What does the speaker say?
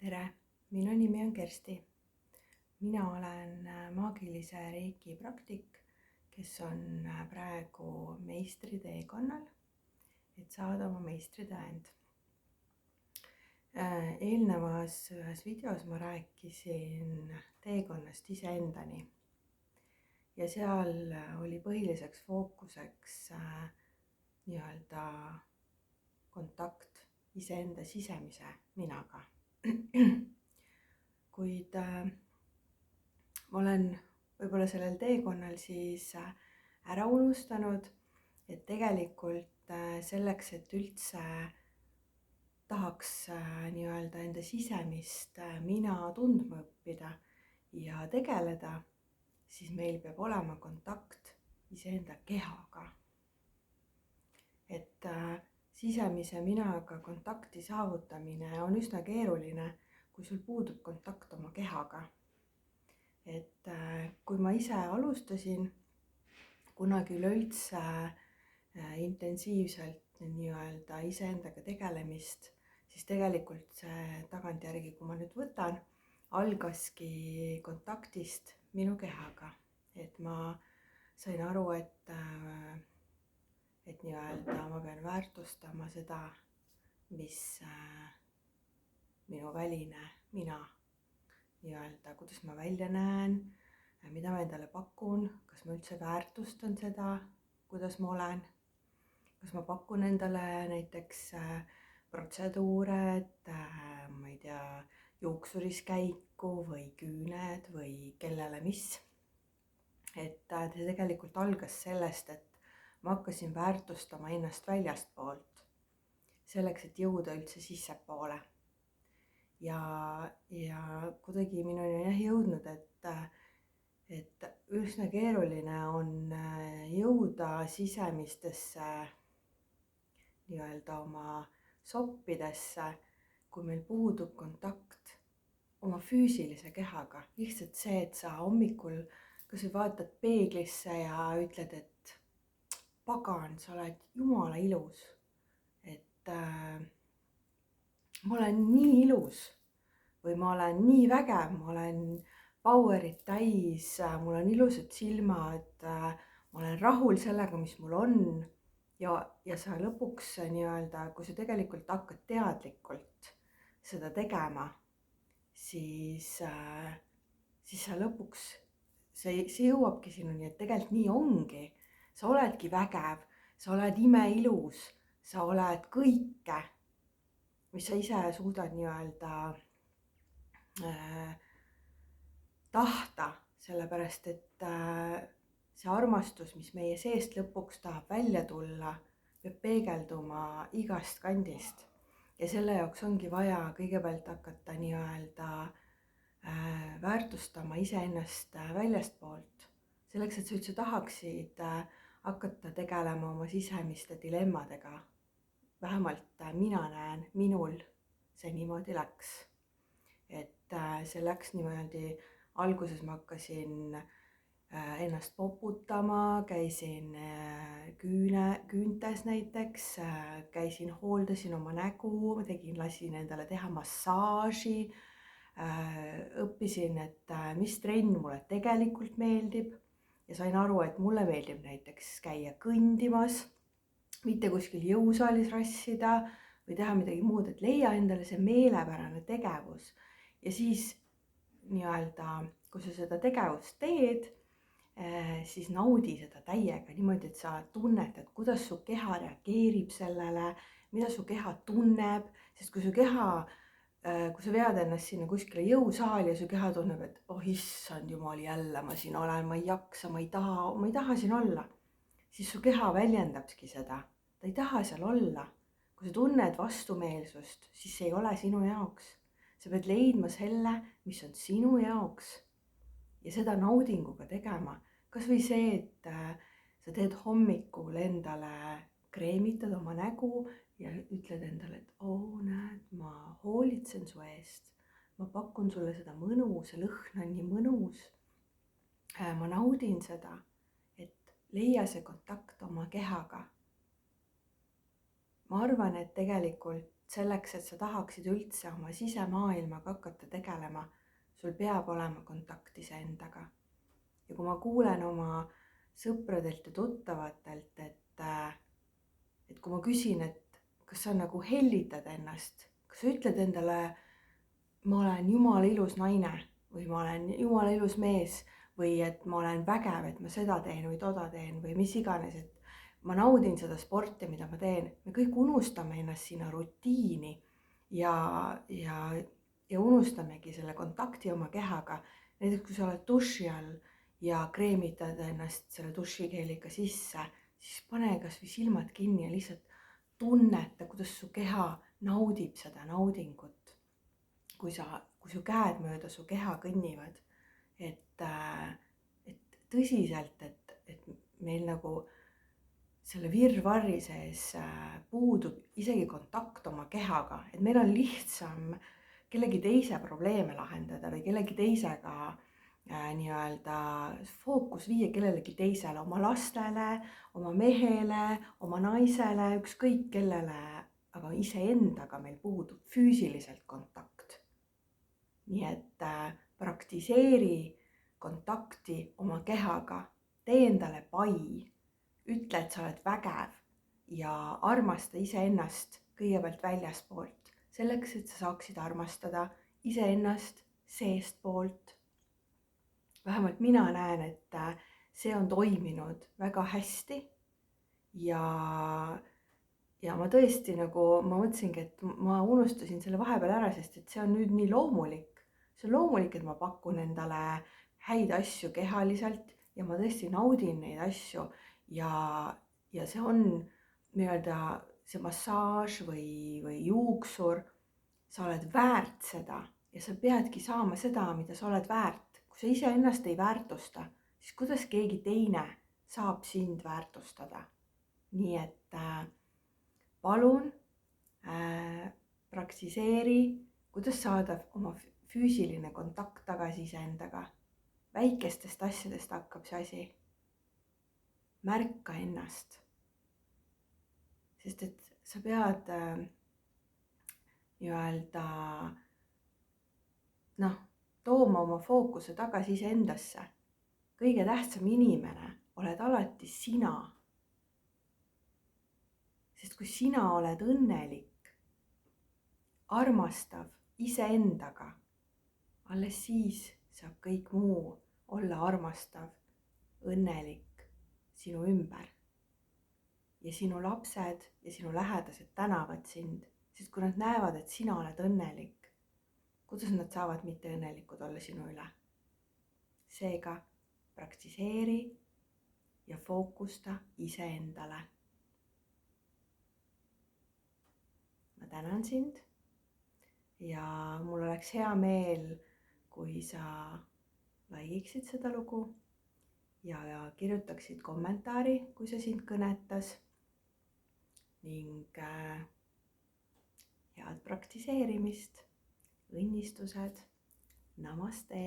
Tere, minu nimi on Kersti. Mina olen maagilise reiki praktik, kes on praegu meistriteekonnal, et saada oma meistritõend. Eelnevas ühes videos ma rääkisin teekonnast iseendani ja seal oli põhiliseks fookuseks nii-öelda kontakt iseenda sisemise minaga. Kuid ma olen võib-olla sellel teekonnal siis ära unustanud, et tegelikult selleks, et üldse tahaks nii-öelda enda sisemist mina tundma õppida ja tegeleda, siis meil peab olema kontakt iseenda kehaga. Et sisemise minaga kontakti saavutamine on üsna keeruline, kui sul puudub kontakt oma kehaga. Et kui ma ise alustasin kunagi üleüldse intensiivselt nii-öelda iseendaga tegelemist, siis tegelikult see tagantjärgi, kui ma nüüd võtan, algaski kontaktist minu kehaga. Et ma sain aru, et nii-öelda ma pean väärtustama seda, mis minu väline mina nii-öelda, kuidas ma välja näen, mida ma endale pakun, kas ma üldse väärtustan seda, kuidas ma olen, kas ma pakun endale näiteks protseduure, et ma ei tea, juuksuriskäiku või küüned või kellele mis. Et see tegelikult algas sellest, et ma hakkasin väärtustama ennast väljastpoolt, selleks, et jõuda üldse sissepoole. Ja kuidagi minuni on jõudnud, et üsna keeruline on jõuda sisemistesse nii-öelda oma soppidesse, kui meil puudub kontakt oma füüsilise kehaga. Lihtsalt see, et sa hommikul kas või vaatad peeglisse ja ütled, et pagan, sa oled jumala ilus. Et ma olen nii ilus või ma olen nii vägev, ma olen powerit täis, mul on ilusad silmad, ma olen rahul sellega, mis mul on. Ja sa lõpuks nii-öelda, kui sa tegelikult hakkad teadlikult seda tegema, siis sa lõpuks, see jõuabki sinuni, et tegelikult nii ongi. Sa oledki vägev, sa oled imeilus, sa oled kõike, mis sa ise suudad nii-öelda tahta, sellepärast et see armastus, mis meie seest lõpuks tahab välja tulla, peab peegelduma igast kandist. Ja selle jaoks ongi vaja kõigepealt hakata nii-öelda väärtustama iseennast väljastpoolt. Selleks, et sa üldse tahaksid hakata tegelema oma sisemiste dilemmadega. Vähemalt mina näen, minul see niimoodi läks. Et see läks niimoodi, alguses ma hakkasin ennast poputama, käisin küüntes näiteks, hooldasin oma nägu, lasin endale teha massaaži, õppisin, et mis trenn mulle tegelikult meeldib ja sain aru, et mulle meeldib näiteks käia kõndimas, mitte kuskil jõusaalis rassida või teha midagi muud, et leia endale see meelepärane tegevus. Ja siis nii-öelda, kui sa seda tegevust teed, siis naudi seda täiega niimoodi, et sa tunnetad, kuidas su keha reageerib sellele, mida su keha tunneb, sest kui sa vead ennast sinna kuskile jõusaali ja su keha tunneb, et oh issand jumal, jälle ma siin olen, ma ei jaksa, ma ei taha siin olla, siis su keha väljendabki seda, ta ei taha seal olla. Kui sa tunned vastumeelsust, siis see ei ole sinu jaoks. Sa pead leidma selle, mis on sinu jaoks ja seda naudinguga tegema. Kas või see, et sa teed hommikul endale, kreemitad oma nägu ja ütled endale, et näed, ma hoolitsen su eest. Ma pakun sulle seda mõnu, see lõhn on nii mõnus. Ma naudin seda, et leia see kontakt oma kehaga. Ma arvan, et tegelikult selleks, et sa tahaksid üldse oma sisemaailmaga hakata tegelema, sul peab olema kontakt iseendaga. Ja kui ma kuulen oma sõpradelt ja tuttavatelt, et kui ma küsin, et kas sa nagu hellitad ennast, kas sa ütled endale, ma olen jumala ilus naine või ma olen jumala ilus mees või et ma olen vägev, et ma seda teen või toda teen või mis iganes, et ma naudin seda sporti, mida ma teen. Me kõik unustame ennast sinna rutiini ja unustamegi selle kontakti oma kehaga. Näiteks kui sa oled duši all ja kreemitad ennast selle dušikeeliga sisse, siis pane kas või silmad kinni ja lihtsalt tunneta, kuidas su keha naudib seda naudingut. Kui su käed mööda su keha kõnnivad, et tõsiselt, et meil nagu selle virvarri sees puudub isegi kontakt oma kehaga, et meil on lihtsam kellegi teise probleeme lahendada või kellegi teisega nii-öelda fookus viia kellelegi teisele, oma lastele, oma mehele, oma naisele, ükskõik kellele, aga iseendaga meil puudub füüsiliselt kontakt. Nii et praktiseeri kontakti oma kehaga, tee endale pai, ütle, et sa oled vägev ja armasta iseennast kõigepealt väljaspoolt, selleks, et sa saaksid armastada iseennast seestpoolt. Vähemalt mina näen, et see on toiminud väga hästi ja ma tõesti nagu, ma mõtlesingi, et ma unustasin selle vahepeal ära, sest et see on nüüd nii loomulik. See on loomulik, et ma pakun endale häid asju kehaliselt ja ma tõesti naudin neid asju ja see on nii-öelda see massaaž või juuksur. Sa oled väärt seda ja sa peadki saama seda, mida sa oled väärt. Kui sa iseennast ei väärtusta, siis kuidas keegi teine saab sind väärtustada? Nii et palun praktiseeri, kuidas saada oma füüsiline kontakt tagasi iseendaga. Väikestest asjadest hakkab see asi. Märka ennast. Sest et sa pead nii-öelda tooma oma fookuse tagasi iseendasse. Kõige tähtsam inimene oled alati sina. Sest kui sina oled õnnelik, armastav iseendaga, alles siis saab kõik muu olla armastav, õnnelik sinu ümber. Ja sinu lapsed ja sinu lähedased tänavad sind, sest kui nad näevad, et sina oled õnnelik, kuidas nad saavad mitte õnnelikud olla sinu üle? Seega praktiseeri ja fookusta iseendale. Ma tänan sind ja mul oleks hea meel, kui sa laikiksid seda lugu ja kirjutaksid kommentaari, kui see sind kõnetas ning head praktiseerimist, õnnistused, namaste.